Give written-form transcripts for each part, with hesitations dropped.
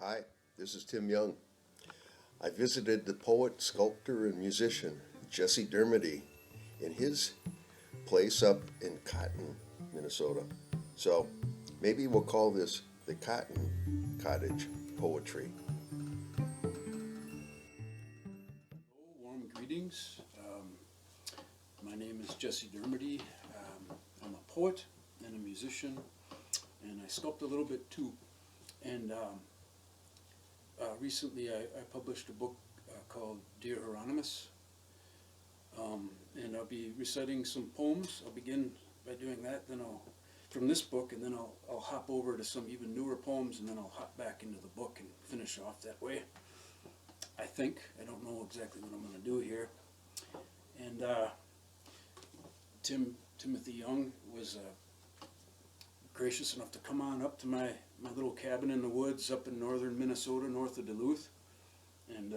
Hi, this is Tim Young. I visited the poet, sculptor, and musician Jese Dermody in his place up in Cotton, Minnesota. So maybe we'll call this the Cotton Cottage Poetry. Hello, warm greetings. My name is Jese Dermody. I'm a poet and a musician, and I sculpt a little bit too. And recently I published a book called Dear Hieronymous, and I'll be reciting some poems. I'll begin by doing that, then from this book, and then I'll hop over to some even newer poems, and then I'll hop back into the book and finish off that way. I think. I don't know exactly what I'm going to do here. And Timothy Young was gracious enough to come on up to my little cabin in the woods up in northern Minnesota, north of Duluth. And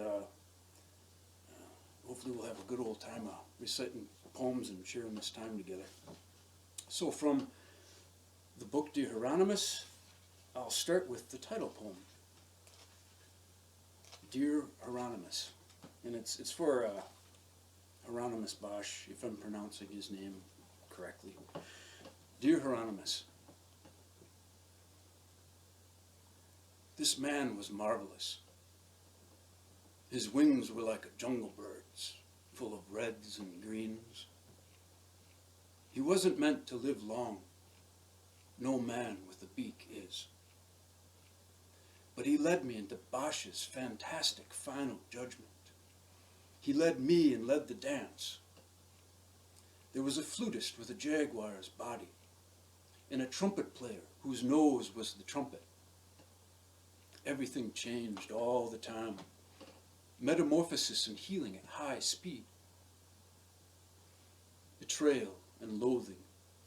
hopefully we'll have a good old time reciting poems and sharing this time together. So from the book Dear Hieronymous, I'll start with the title poem. Dear Hieronymous. And it's for Hieronymus Bosch, if I'm pronouncing his name correctly. Dear Hieronymus, this man was marvelous. His wings were like a jungle bird's, full of reds and greens. He wasn't meant to live long. No man with a beak is. But he led me into Bosch's fantastic final judgment. He led me and led the dance. There was a flutist with a jaguar's body, and a trumpet player whose nose was the trumpet. Everything changed all the time. Metamorphosis and healing at high speed. Betrayal and loathing,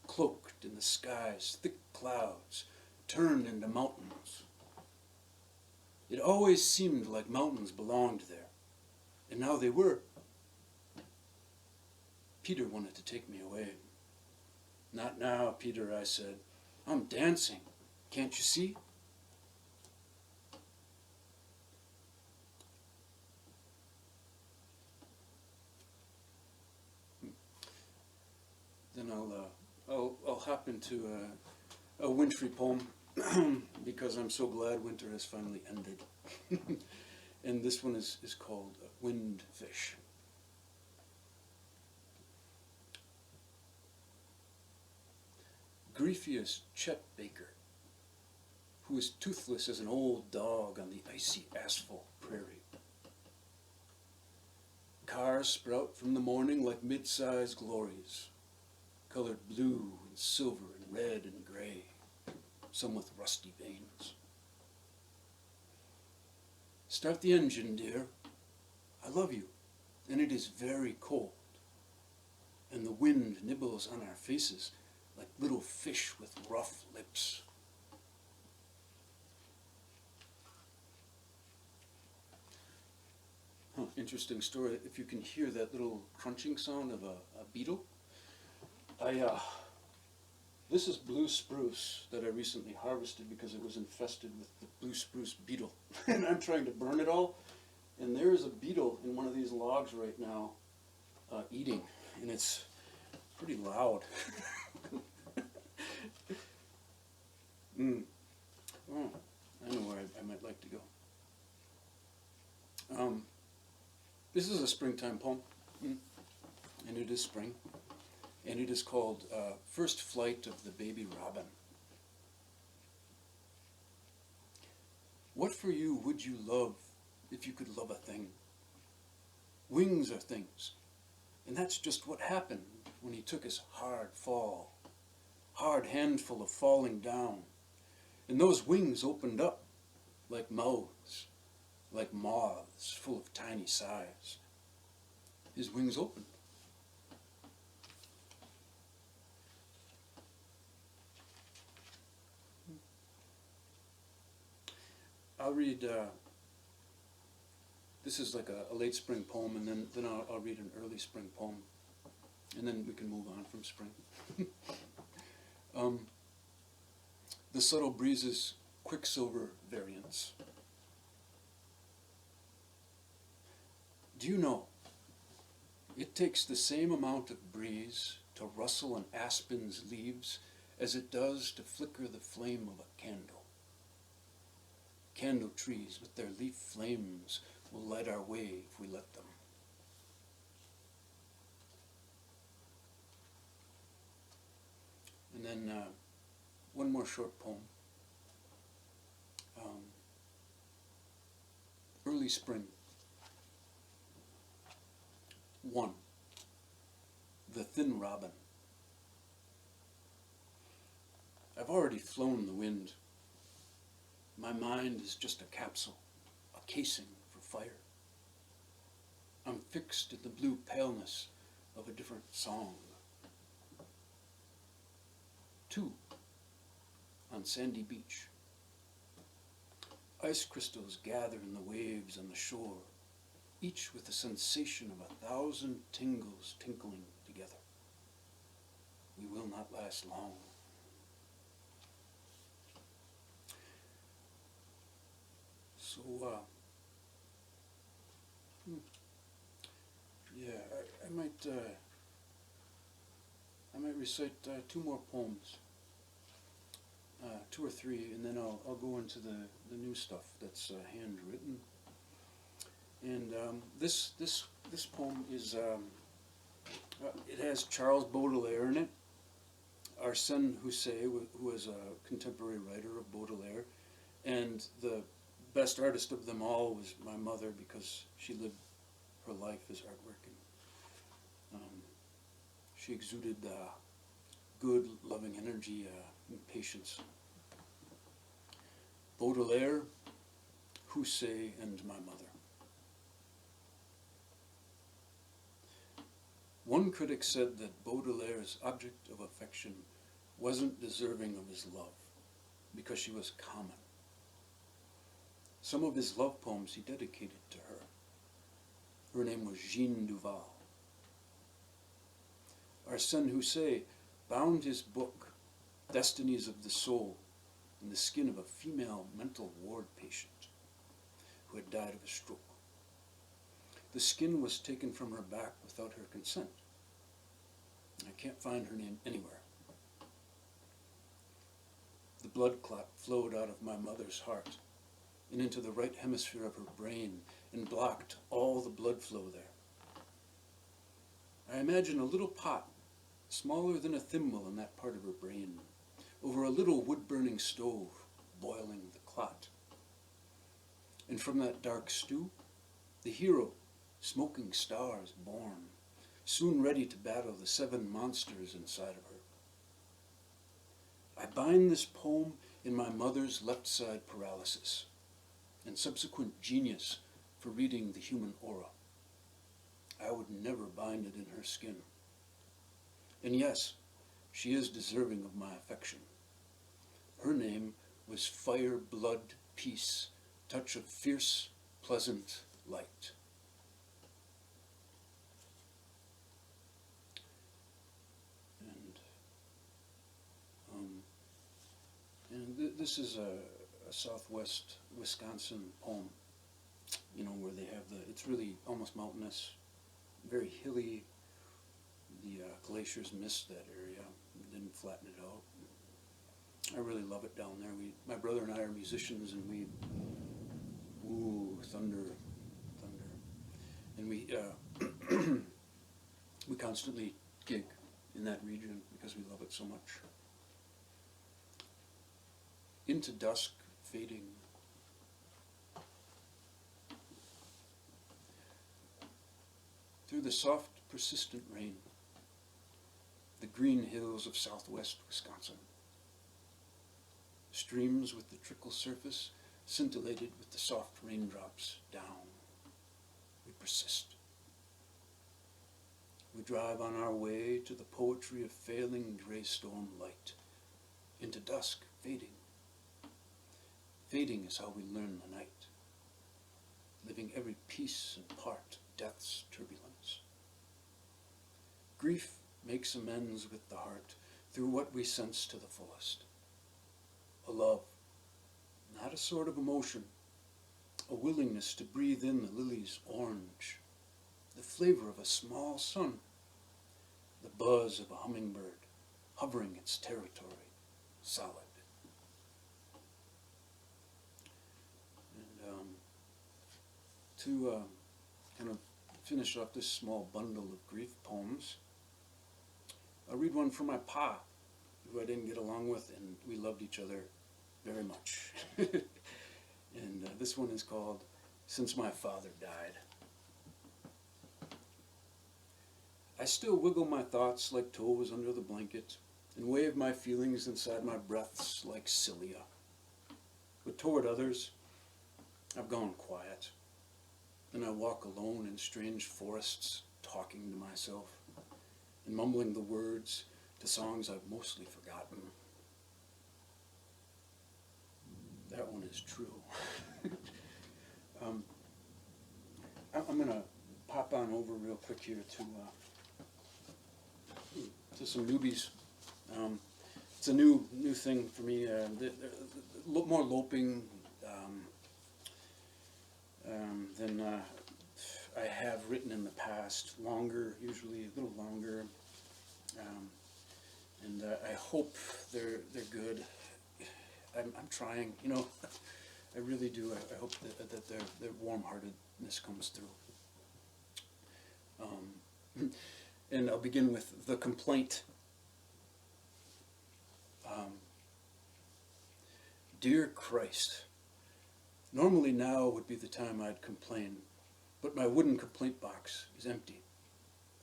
cloaked in the sky's thick clouds, turned into mountains. It always seemed like mountains belonged there, and now they were. Peter wanted to take me away. Not now, Peter, I said. I'm dancing. Can't you see? Then I'll hop into a wintry poem because I'm so glad winter has finally ended. And this one is called Wind Fish. Griefious Chet Baker, who is toothless as an old dog on the icy asphalt prairie. Cars sprout from the morning like mid-sized glories, colored blue and silver and red and gray, some with rusty veins. Start the engine, dear. I love you, and it is very cold, and the wind nibbles on our faces like little fish with rough lips. Interesting story. If you can hear that little crunching sound of a beetle, this is blue spruce that I recently harvested because it was infested with the blue spruce beetle. And I'm trying to burn it all. And there is a beetle in one of these logs right now eating. And it's pretty loud. Oh, I know where I might like to go. This is a springtime poem. And it is spring. And it is called First Flight of the Baby Robin. What for you would you love if you could love a thing? Wings are things. And that's just what happened when he took his hard fall. Hard handful of falling down. And those wings opened up like mouths, like moths full of tiny sighs. His wings opened. I'll read, this is like a late spring poem, and then I'll read an early spring poem, and then we can move on from spring. The subtle breezes, quicksilver variants. Do you know, it takes the same amount of breeze to rustle an aspen's leaves as it does to flicker the flame of a candle. Candle trees with their leaf flames will light our way if we let them. And then one more short poem. Early Spring. 1. The Thin Robin. I've already flown the wind. My mind is just a capsule, a casing for fire. I'm fixed in the blue paleness of a different song. 2. On Sandy Beach. Ice crystals gather in the waves on the shore, each with the sensation of 1,000 tingles tinkling together. We will not last long. So, yeah, I might recite 2 more poems, 2 or 3, and then I'll go into the new stuff that's handwritten. And this poem is it has Charles Baudelaire in it. Arsène Houssaye, who is a contemporary writer of Baudelaire, and the best artist of them all was my mother, because she lived her life as artwork, and she exuded good, loving energy and patience. Baudelaire, Houssaye, and my mother. One critic said that Baudelaire's object of affection wasn't deserving of his love, because she was common. Some of his love poems he dedicated to her. Her name was Jeanne Duval. Arsène Houssaye bound his book, Destinies of the Soul, in the skin of a female mental ward patient who had died of a stroke. The skin was taken from her back without her consent. I can't find her name anywhere. The blood clot flowed out of my mother's heart and into the right hemisphere of her brain and blocked all the blood flow there. I imagine a little pot, smaller than a thimble in that part of her brain, over a little wood-burning stove, boiling the clot. And from that dark stew, the hero, smoking stars born, soon ready to battle the 7 monsters inside of her. I bind this poem in my mother's left side paralysis and subsequent genius for reading the human aura. I would never bind it in her skin. And yes, she is deserving of my affection. Her name was Fire, Blood, Peace, touch of fierce, pleasant light. And this is a southwest Wisconsin poem, you know, where they have it's really almost mountainous, very hilly. The glaciers missed that area, didn't flatten it out. I really love it down there. My brother and I are musicians, and thunder. And we constantly gig in that region because we love it so much. Into dusk, fading. Through the soft, persistent rain, the green hills of southwest Wisconsin. Streams with the trickle surface scintillated with the soft raindrops down. We persist. We drive on our way to the poetry of failing gray storm light. Into dusk, fading. Fading is how we learn the night, living every piece and part of death's turbulence. Grief makes amends with the heart through what we sense to the fullest. A love, not a sort of emotion, a willingness to breathe in the lily's orange the flavor of a small sun, the buzz of a hummingbird hovering its territory solid. And to kind of finish off this small bundle of grief poems, I'll read one from my pa, who I didn't get along with, and we loved each other very much. And this one is called Since My Father Died. I still wiggle my thoughts like toes under the blanket and wave my feelings inside my breaths like cilia. But toward others, I've gone quiet, and I walk alone in strange forests, talking to myself and mumbling the words to songs I've mostly forgotten. That one is true. I'm going to pop on over real quick here to some newbies. It's a new thing for me. More loping than I have written in the past. Longer, usually a little longer. And I hope they're good. I'm trying, you know. I really do. I hope that their warm-heartedness comes through. And I'll begin with The Complaint. Dear Christ, normally now would be the time I'd complain, but my wooden complaint box is empty.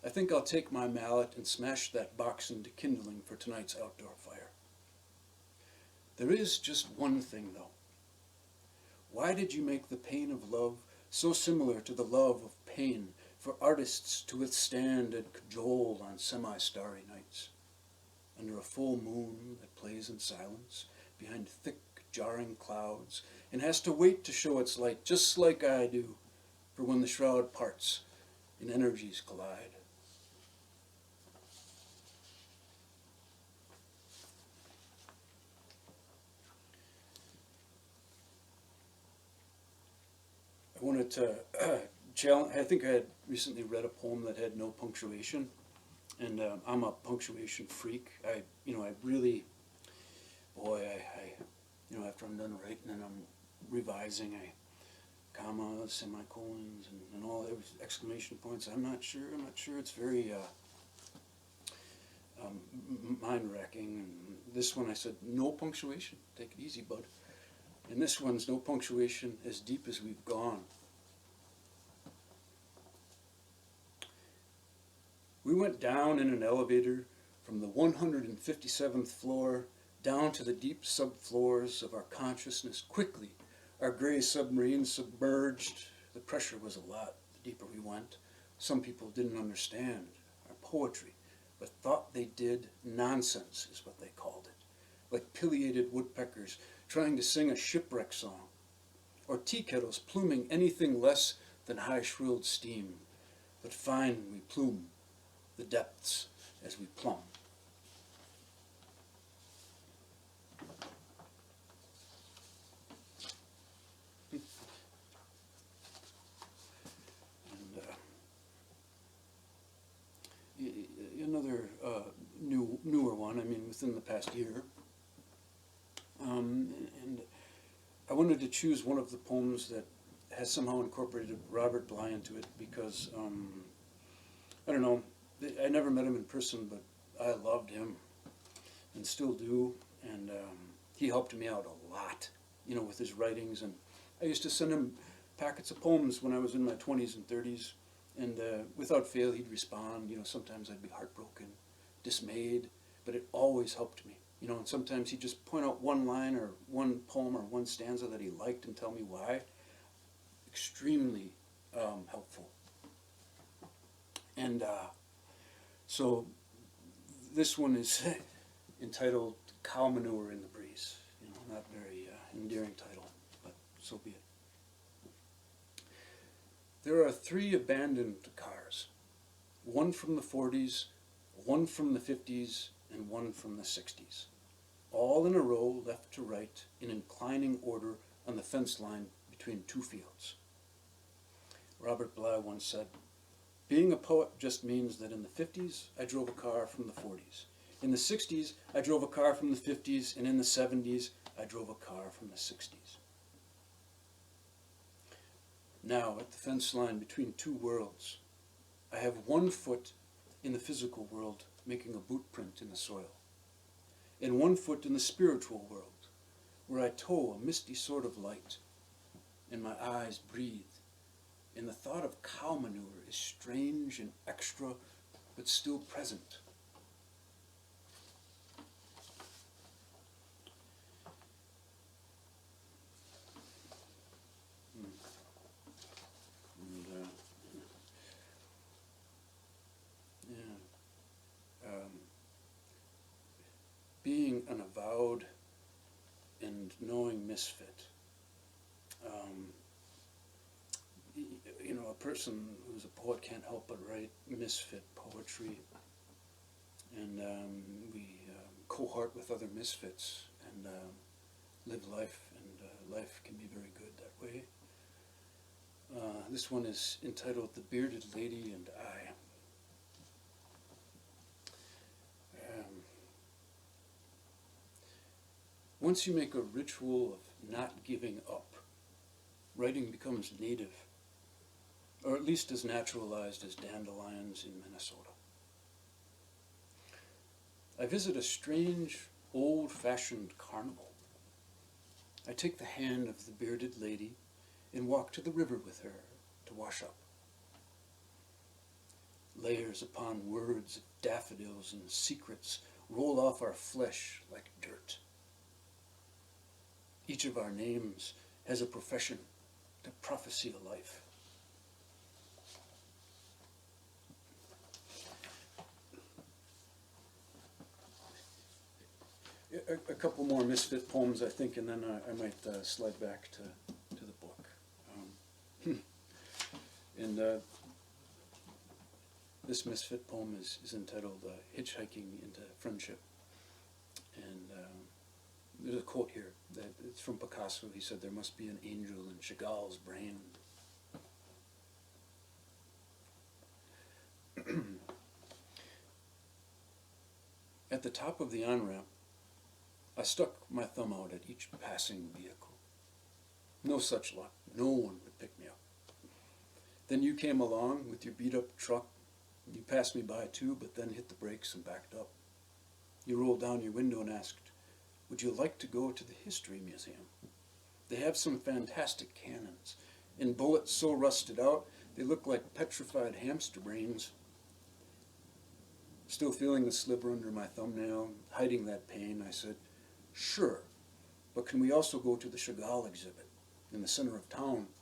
I think I'll take my mallet and smash that box into kindling for tonight's outdoor fire. There is just one thing, though. Why did you make the pain of love so similar to the love of pain for artists to withstand and cajole on semi-starry nights, under a full moon that plays in silence, behind thick, jarring clouds, and has to wait to show its light, just like I do, for when the shroud parts and energies collide? I wanted to challenge. I think I had recently read a poem that had no punctuation, and I'm a punctuation freak. I really, boy, after I'm done writing and I'm revising, commas, semicolons, and all those exclamation points. I'm not sure. It's very mind-wracking. And this one I said no punctuation. Take it easy, bud. And this one's no punctuation, as deep as we've gone. We went down in an elevator from the 157th floor down to the deep subfloors of our consciousness quickly. Our gray submarine submerged. The pressure was a lot the deeper we went. Some people didn't understand our poetry, but thought they did. Nonsense is what they called it. Like pileated woodpeckers trying to sing a shipwreck song, or tea kettles pluming anything less than high-shrilled steam. But fine we plume the depths as we plumb. And another newer one, within the past year. And I wanted to choose one of the poems that has somehow incorporated Robert Bly into it because, I don't know, I never met him in person, but I loved him and still do. And he helped me out a lot, with his writings. And I used to send him packets of poems when I was in my 20s and 30s. And without fail, he'd respond. Sometimes I'd be heartbroken, dismayed, but it always helped me. And sometimes he'd just point out one line or one poem or one stanza that he liked and tell me why. Extremely helpful. And so this one is entitled Cow Manure in the Breeze. Not very endearing title, but so be it. There are 3 abandoned cars, one from the 40s, one from the 50s, and one from the 60s, all in a row left to right in inclining order on the fence line between 2 fields. Robert Bly once said, Being a poet just means that in the 50s, I drove a car from the 40s. In the 60s, I drove a car from the 50s, and in the 70s, I drove a car from the 60s. Now, at the fence line between two worlds, I have one foot in the physical world, making a boot print in the soil, and one foot in the spiritual world, where I toe a misty sort of light, and my eyes breathe, and the thought of cow manure is strange and extra, but still present. Being an avowed and knowing misfit. You know, a person who's a poet can't help but write misfit poetry. And we cohort with other misfits and live life, and life can be very good that way. This one is entitled The Bearded Lady and I. Once you make a ritual of not giving up, writing becomes native, or at least as naturalized as dandelions in Minnesota. I visit a strange, old-fashioned carnival. I take the hand of the bearded lady and walk to the river with her to wash up. Layers upon words of daffodils and secrets roll off our flesh like dirt. Each of our names has a profession to prophesy a life. A couple more misfit poems, I think, and then I might slide back to the book. And this misfit poem is entitled Hitchhiking into Friendship. And there's a quote here that it's from Picasso. He said, "There must be an angel in Chagall's brain." At the top of the on-ramp, I stuck my thumb out at each passing vehicle. No such luck. No one would pick me up. Then you came along with your beat-up truck. You passed me by too, but then hit the brakes and backed up. You rolled down your window and asked, "Would you like to go to the History Museum? They have some fantastic cannons, and bullets so rusted out they look like petrified hamster brains." Still feeling the sliver under my thumbnail, hiding that pain, I said, "Sure, but can we also go to the Chagall exhibit in the center of town?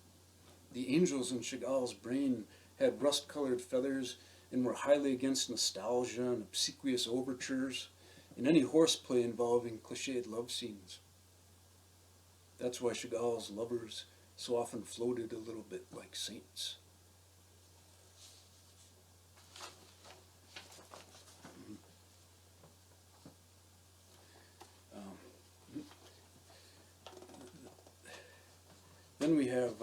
The angels in Chagall's brain had rust-colored feathers and were highly against nostalgia and obsequious overtures and any horseplay involving cliched love scenes. That's why Chagall's lovers so often floated a little bit like saints." Then we have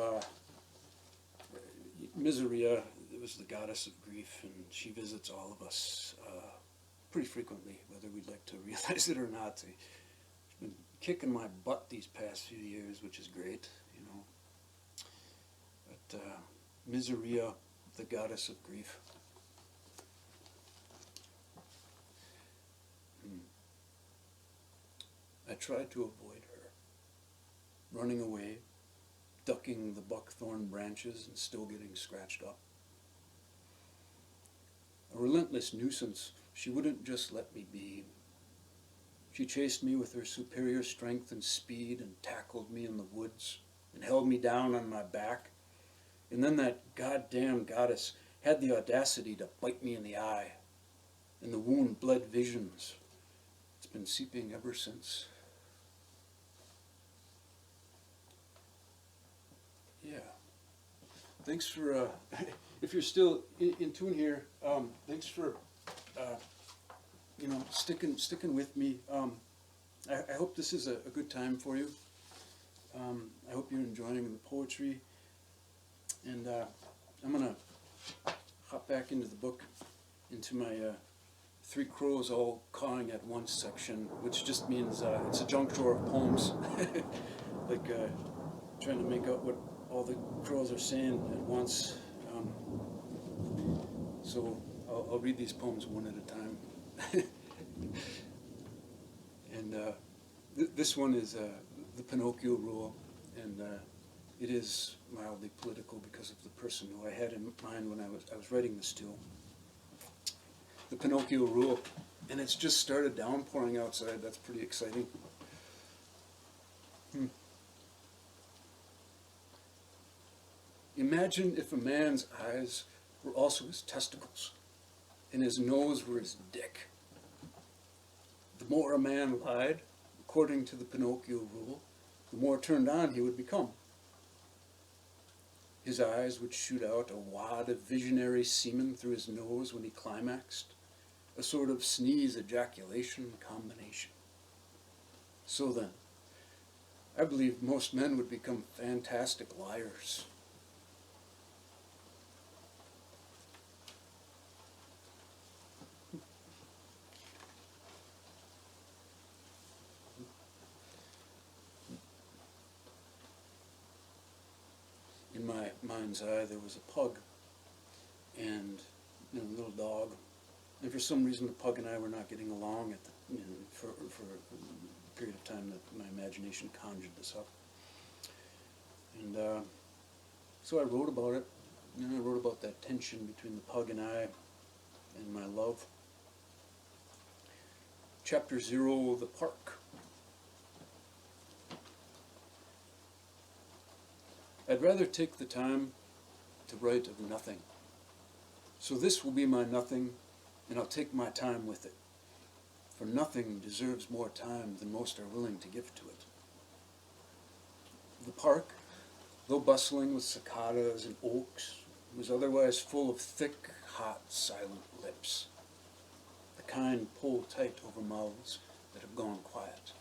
Miseria. It was the goddess of grief, and she visits all of us pretty frequently, whether we'd like to realize it or not. She's been kicking my butt these past few years, which is great, you know. But Miseria, the goddess of grief. I tried to avoid her, running away, ducking the buckthorn branches and still getting scratched up. A relentless nuisance, she wouldn't just let me be. She chased me with her superior strength and speed and tackled me in the woods and held me down on my back. And then that goddamn goddess had the audacity to bite me in the eye, and the wound bled visions. It's been seeping ever since. Yeah. Thanks for, if you're still in tune here, thanks for, you know, sticking with me. I hope this is a good time for you. I hope you're enjoying the poetry. And I'm going to hop back into the book, into my Three Crows All Cawing at Once section, which just means it's a junk drawer of poems. Like trying to make out what all the crows are saying at once. So I'll read these poems one at a time. And this one is the Pinocchio rule, and it is mildly political because of the person who I had in mind when I was writing this to. The Pinocchio rule, and it's just started downpouring outside. That's pretty exciting. Imagine if a man's eyes were also his testicles, and his nose were his dick. The more a man lied, according to the Pinocchio rule, the more turned on he would become. His eyes would shoot out a wad of visionary semen through his nose when he climaxed, a sort of sneeze ejaculation combination. So then, I believe most men would become fantastic liars. In my mind's eye, there was a pug and a little dog. And for some reason, the pug and I were not getting along at the, for a period of time that my imagination conjured this up. And so I wrote about it. And I wrote about that tension between the pug and I and my love. Chapter 0, The Park. I'd rather take the time to write of nothing. So this will be my nothing, and I'll take my time with it. For nothing deserves more time than most are willing to give to it. The park, though bustling with cicadas and oaks, was otherwise full of thick, hot, silent lips. The kind pull tight over mouths that have gone quiet.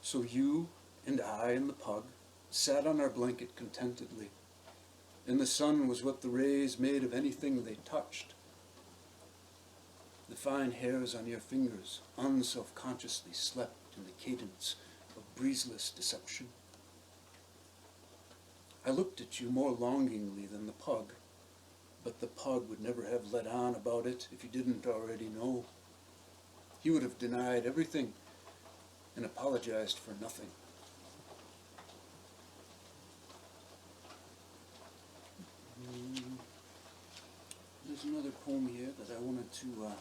So you and I and the pug sat on our blanket contentedly, and the sun was what the rays made of anything they touched. The fine hairs on your fingers unself-consciously slept in the cadence of breezeless deception. I looked at you more longingly than the pug, but the pug would never have let on about it if you didn't already know. He would have denied everything and apologized for nothing. There's another poem here that I wanted to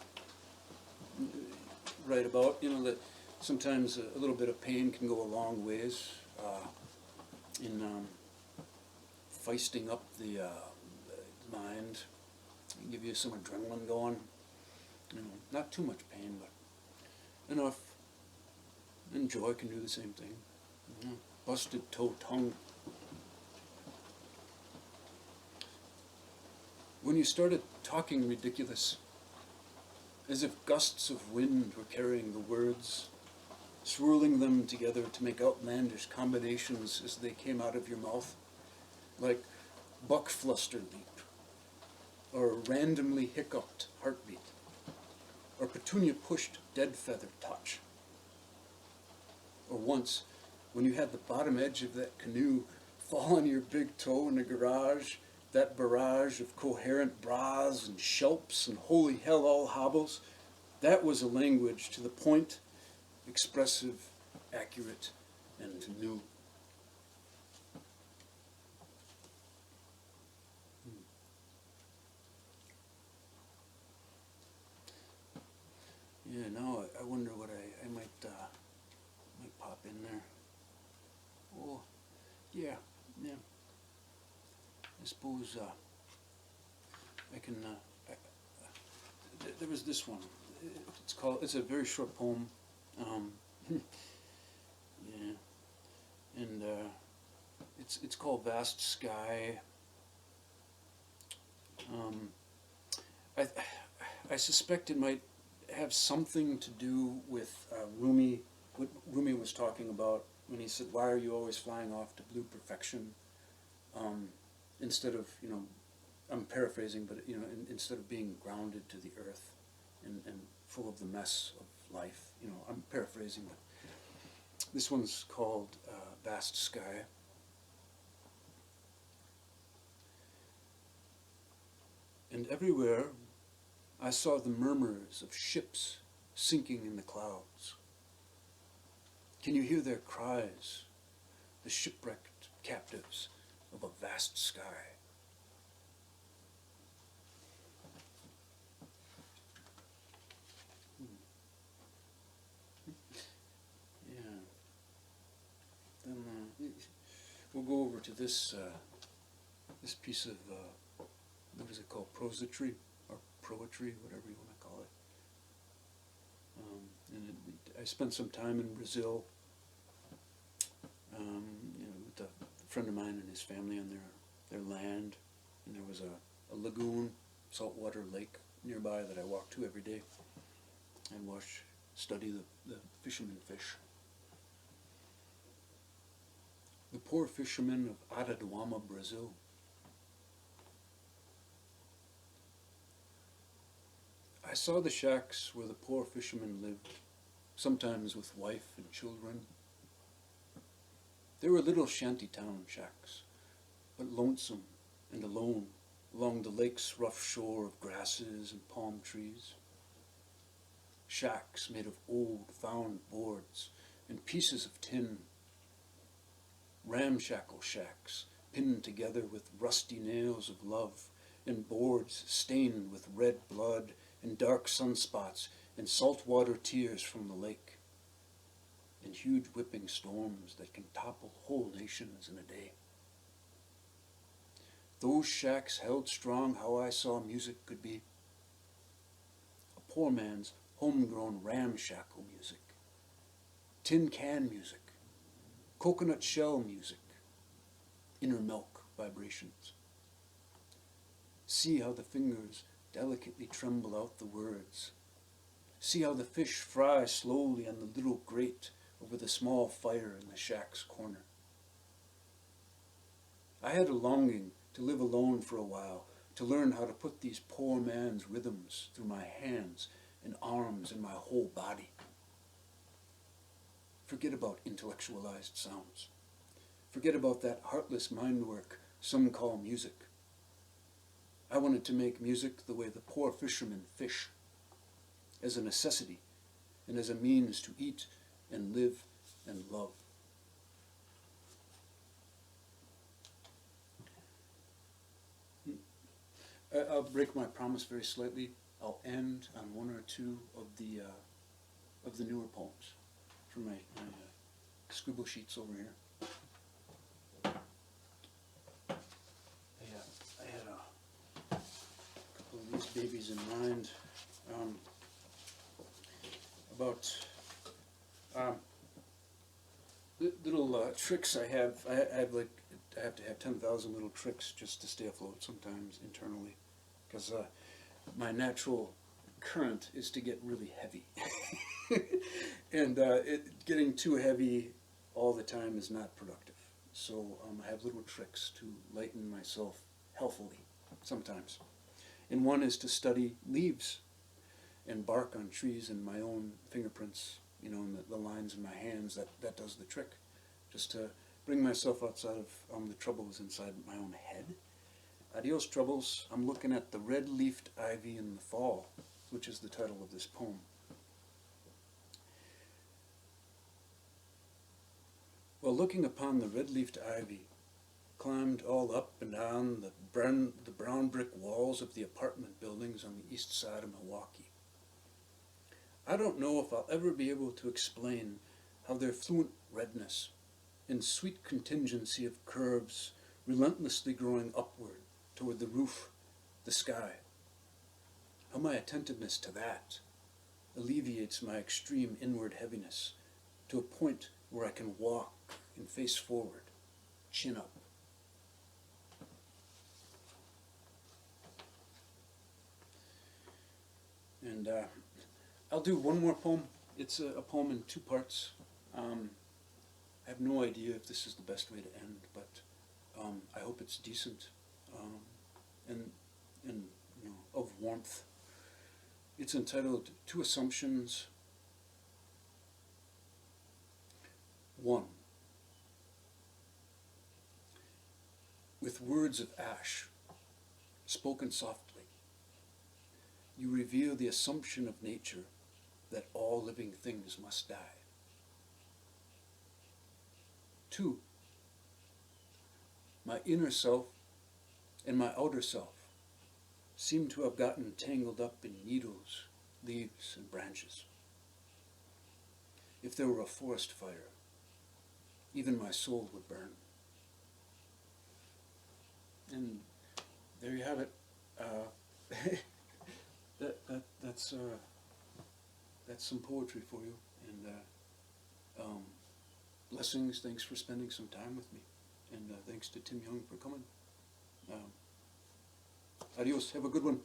write about. That sometimes a little bit of pain can go a long ways in feisting up the mind, give you some adrenaline going. Not too much pain, but enough. And joy can do the same thing. Busted toe tongue. When you started talking ridiculous, as if gusts of wind were carrying the words, swirling them together to make outlandish combinations as they came out of your mouth, like buck fluster leap, or randomly hiccuped heartbeat, or petunia pushed dead feather touch. Or once, when you had the bottom edge of that canoe fall on your big toe in the garage, that barrage of coherent bras and shelps and holy hell all hobbles, that was a language to the point, expressive, accurate, and new. Yeah, now I wonder what I might pop in there. Oh, yeah. I suppose I can. There was this one. It's a very short poem. Yeah, and it's called Vast Sky. I suspect it might have something to do with Rumi. What Rumi was talking about when he said, "Why are you always flying off to blue perfection?" Instead of, I'm paraphrasing, but instead of being grounded to the earth and full of the mess of life, I'm paraphrasing. But this one's called Vast Sky. And everywhere I saw the murmurs of ships sinking in the clouds. Can you hear their cries, the shipwrecked captives of a vast sky? Yeah. Then we'll go over to this this piece of what is it called? Prosody or poetry, whatever you want to call it. I spent some time in Brazil, with a friend of mine and his family on their land, and there was a lagoon, saltwater lake nearby that I walked to every day and study the fishermen fish. The poor fishermen of Araruama, Brazil. I saw the shacks where the poor fishermen lived, sometimes with wife and children. They were little shantytown shacks, but lonesome and alone along the lake's rough shore of grasses and palm trees. Shacks made of old found boards and pieces of tin. Ramshackle shacks pinned together with rusty nails of love and boards stained with red blood and dark sunspots and saltwater tears from the lake, and huge whipping storms that can topple whole nations in a day. Those shacks held strong how I saw music could be. A poor man's homegrown ramshackle music, tin can music, coconut shell music, inner milk vibrations. See how the fingers delicately tremble out the words. See how the fish fry slowly on the little grate over the small fire in the shack's corner. I had a longing to live alone for a while, to learn how to put these poor man's rhythms through my hands and arms and my whole body. Forget about intellectualized sounds. Forget about that heartless mind work some call music. I wanted to make music the way the poor fishermen fish, as a necessity and as a means to eat and live and love. I'll break my promise very slightly. I'll end on one or two of the newer poems from my scribble sheets over here. I had a couple of these babies in mind. About little tricks I have. I have to have 10,000 little tricks just to stay afloat sometimes internally, because my natural current is to get really heavy, and getting too heavy all the time is not productive. So I have little tricks to lighten myself healthily sometimes, and one is to study leaves and bark on trees and my own fingerprints, and the lines in my hands. That does the trick, just to bring myself outside of the troubles inside my own head. Adios, troubles. I'm looking at the red-leafed ivy in the fall, which is the title of this poem. While looking upon the red-leafed ivy, climbed all up and down the brown brick walls of the apartment buildings on the east side of Milwaukee. I don't know if I'll ever be able to explain how their fluent redness and sweet contingency of curves relentlessly growing upward toward the roof, the sky, how my attentiveness to that alleviates my extreme inward heaviness to a point where I can walk and face forward, chin up. And I'll do one more poem. It's a poem in two parts. I have no idea if this is the best way to end, but I hope it's decent. and of warmth. It's entitled Two Assumptions. 1. With words of ash, spoken softly, you reveal the assumption of nature that all living things must die. 2. My inner self and my outer self seem to have gotten tangled up in needles, leaves, and branches. If there were a forest fire, even my soul would burn. And there you have it. That's some poetry for you. And blessings. Thanks for spending some time with me. And thanks to Tim Young for coming. Adios. Have a good one.